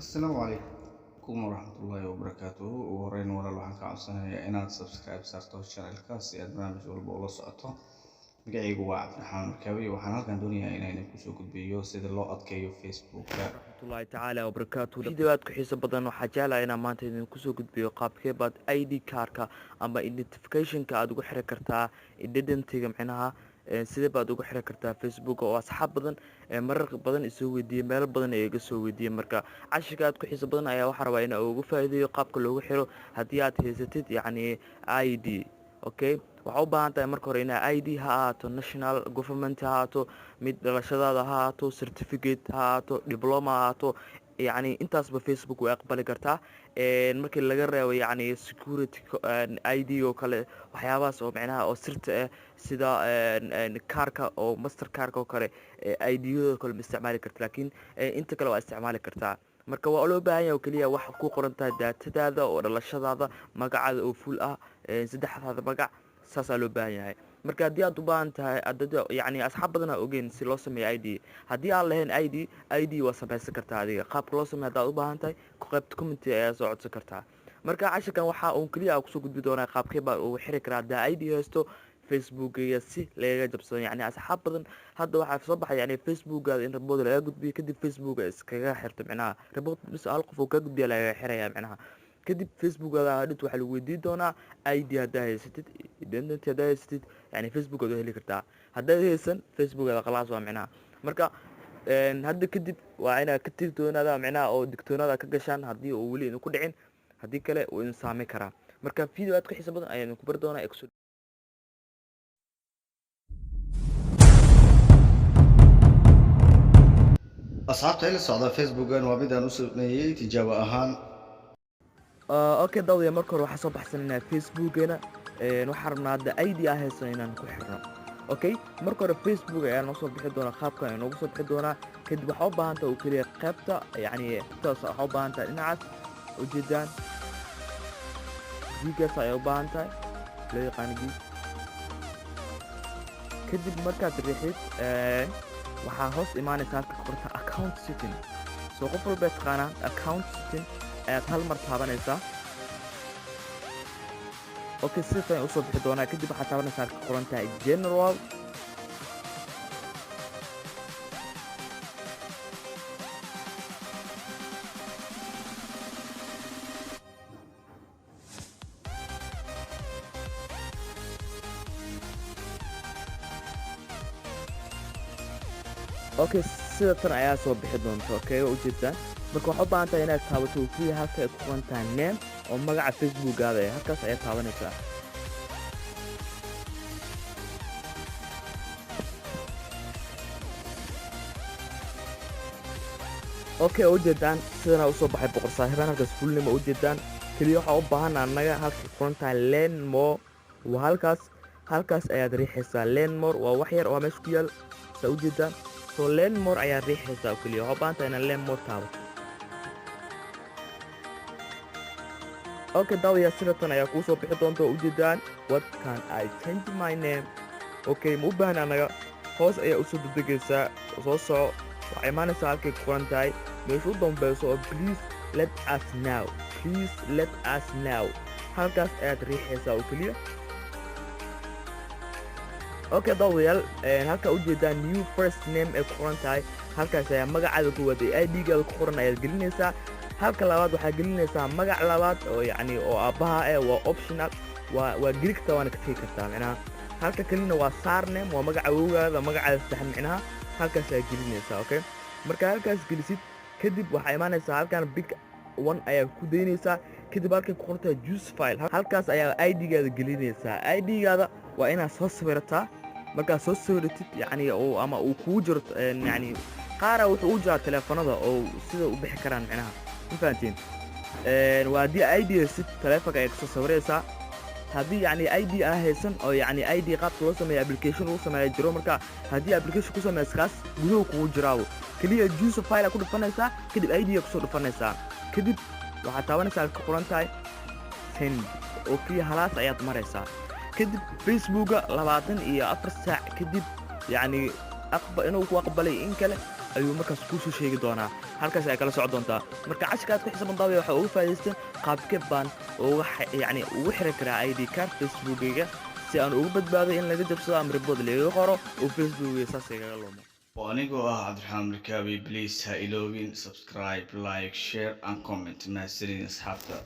السلام عليكم ورحمة الله وبركاته وهورين ولا waxaan ka codsanayaa inaad subscribe saarto channelka si aad barnaamij walba ula socoto magacaygu waa Cabdiraxmaan Markaawi waxaan halkan doonayaa inaan kusoo gudbiyo sida loo adkeeyo Facebook-ka rahmatullahi tacaala wabarakaatu videoaad ku xiiso badan waxaa jeclahay inaan maanta idin kusoo gudbiyo qaabkee baad ID kaarka ama identificationka aad ugu xiri kartaa identityga micnaha sidee baad ugu xiri kartaa Facebook oo asxaab badan marar badan isoo weydiiyay meel badan ay iga soo weydiiyay marka cashirka aad ku xiiso badan ayaa waxaa rabaa in ugu faa'iideeyo qaabka loogu xiro haddii aad haysatid yacni ID okay waxaa u baahan tahay marka hore inaa ID ha ahaato national government ha ahaato mid dhalashadaada ha ahaato certificate ha ahaato diploma ha ahaato yacni intaasba Facebook way aqbali kartaa markii laga reebo yacni security ID oo kale waxyaabahaas oo micnaha oo sirta ah sida kaarka oo master kaarka oo kale ID-yada kale ma isticmaali karta laakiin inta kale waa isticmaali kartaa marka waa loo baahan yahay oo keliya wax ku qoran tahay daatadaada oo dhalashadaada magacaada oo full ah saddexdaada magac saasaa loo baahan yahay marka haddii aad u baahan tahay yacni asxaab badan aa ogeyn si loo sameeyo ID haddii aan lahayn ID waa samaysan kartaa adiga qaabka loo sameeyo haddaad u baahan tahay qaybta community ayaa soo codsan kartaa marka cashirkan waxaa uun keliya aa kusoo gudbi doonaa qaabkee baa ugu xiri karaa haddaa ID haysto facebookiga si lagaga jabsado yacni asxaab badan hadda waxaa soo baxay yacni facebookaada in report laga gudbiyo kadib facebooka iskaga xirto micnaha report bis hal qof oo ka gudbiya lagaga xiraya micnaha kadib facebookaada hadhit waxaa lagu weydiin doonaa ID haddaa haysatid identity haddaa haysatid yani facebookaada heli kartaa haddaad haysan facebookaada khalaas waa micnaha marka hadda kadib waa inaad ka tirtoonaada micnaha oo digtoonaada ka gashaan haddii uu weli idinku dhicin haddii kale uu idin saameyn karaa marka video aad ka xiisa badan ayaan idinku bari doonaa asxaabta ila socda Facebook-gan waa mid aan u sameeyay tijaabo ahaan okay dawdiya marka hore waxaa soo baxsanaynaa facebookena waxaan rabnaa hadda ID ah haysan inaan ku xirno okay marka hore Facebook ayaa noo soo bixi doonaa qaabkan ayaa noogu soo bixi doonaa kadib waxaa u baahan tahay oo keliya qaybta yacni taas waxaa u baahan tahay dhinacaas ujeedaan gigaas ayaa u baahan tahay loo yaqaano gig kadib markaad riixid waxaa hoos imaanaysa halka qorta account setting soo qof walba taqaanaa account setting ayaad hal mar taabanaysaa okay sidaas ayaan usoo bixi doonaa kadib waxaad taabanaysaa halka qoran tahay general okay sida tan ayaa soo bixi doonta okay waa ujeedaan marka waxaa u baahan tahay inaad taabato keliya halka ay ku qoran tahay name oo magaca facebookaada ee halkaas ayaa taabanaysaa okay ujeedaan sidana usoo baxay boqor saaxiibaan halkaas fulnimo ujeedaan keliya waxaa u baahan annaga halka qoran tahay learnmore waa halkaas ayaad riixaysaa learnmore waa wax yar waa meesha ku yaal saa ujeedaan so learnmore ayaa riixaysaa oo keliya waxaa u baahan tahay inaad learnmore taabato okay dawaya sidatan ayaa kuu soo bixi doonta oo ujeedaan what can I change my name okay ma u baahan annaga hoos ayaa usoo dedegaysaa soo soco waxaa imaanaysaa halkay ku qoran tahay meesha u dambeyso oo please let us now halkaas ayaad riixaysaa oo keliya okay dawayaal halkaa ujeedaan new first name ay ku qoran tahay halkaas ayaa magacaada koowaad ee ID-gaada ku qoran ayaad gelinaysaa halka labaad waxaa gelinaysaa magac labaad oo yacni oo aabbaha waa optional waa geli kartaa waana ka tegi kartaa micnaha halka kalina waa sarname waa magaca awowgaada magacaada saddexan micnaha halkaas ayaa gelinaysaa okay marka halkaas gelisid kadib waxaa imaanaysaa halkan big one ayaa ku daynaysaa kadib halkay ku qoran tahay juice file halkaas ayaa ID-gaada gelinaysaa ID-gaada waa inaad soo sawirataa markaad soo sawiratid yacni ama uu kugu jiro yacni qaara wuxuu u jiraa teleefanada oo sida u bixi karaan micnaha ma fahantiin waa haddii ID haysid teleefonka ayaad kasoo sawiraysaa haddii yacni ID aa haysan oo yacni ID qaabka loo sameeya application lagu sameeya jiro marka haddii application ku sameysa kaas gudaha kugu jiraabo keliya juice file aa ku dhufanaysaa kadib ID-ga kusoo dhufanaysaa kadib waxaad taabanaysaa halka qoran tahay send oo keliya halaas ayaad maraysaa kadib facebooka 24 saac kadib yacni inuu ku aqbalay in kale ayuu markaas kuusoo sheegi doonaa, halkaas ay kala socon doontaa. Marka casharka aad ku xiisaban daawada waxaa uga faa'iidaysteen qaabkee baan ugu xiran karaa ID card Facebookayga si aan uga badbaado in laga jabsado ama report laga qoro oo Facebookayga saas igaga lumo. anigoo ah Cabdiraxmaan Markaabi, please ha iloobin subscribe, like, share and comment. mahadsanidin asxaabta.